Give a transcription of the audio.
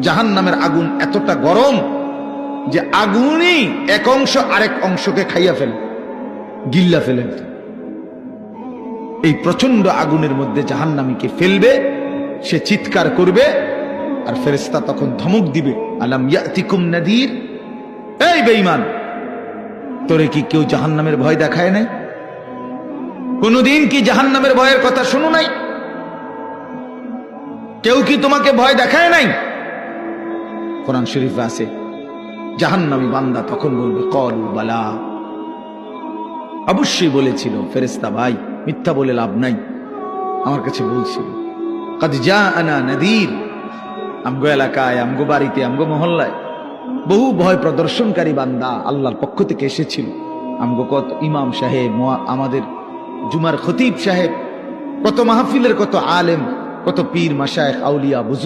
জাহান্নামের আগুন এতটা গরম যে আগুনই এক অংশ আরেক অংশকে খাইয়া ফেলে, গিল্লা ফেলে। এই প্রচন্ড আগুনের মধ্যে জাহান্নামীকে ফেলবে, সে চিৎকার করবে, আর ফেরেশতা তখন ধমক দিবে, আলাম ইয়াতিকুম নাদির, এই বেঈমান, তোরে কি কেউ জাহান্নামের ভয় দেখায় নাই? কোনদিন কি জাহান্নামের ভয়ের কথা শুনো নাই? কেউ কি তোমাকে ভয় দেখায় নাই? কোরআন শরীফে আছে, জাহান্নামী বান্দা তখন বলবে ক্বালু বালা, অবশ্যই বলেছিল ফেরেশতা ভাই, মিথ্যা বলে লাভ নাই, আমার কাছে বলছিল। কাদ জাআনা নাদির, আমগো এলাকায়, আমগো বাড়িতে, আমগো মহল্লায় বহু ভয় প্রদর্শনকারী বান্দা আল্লাহর পক্ষ থেকে এসেছিল। আমগো কত ইমাম সাহেব, আমাদের জুমার খতিব সাহেব, কত মাহফিলের কত আলেম, কত পীর মাশায়েখ আউলিয়া বুজুর্গ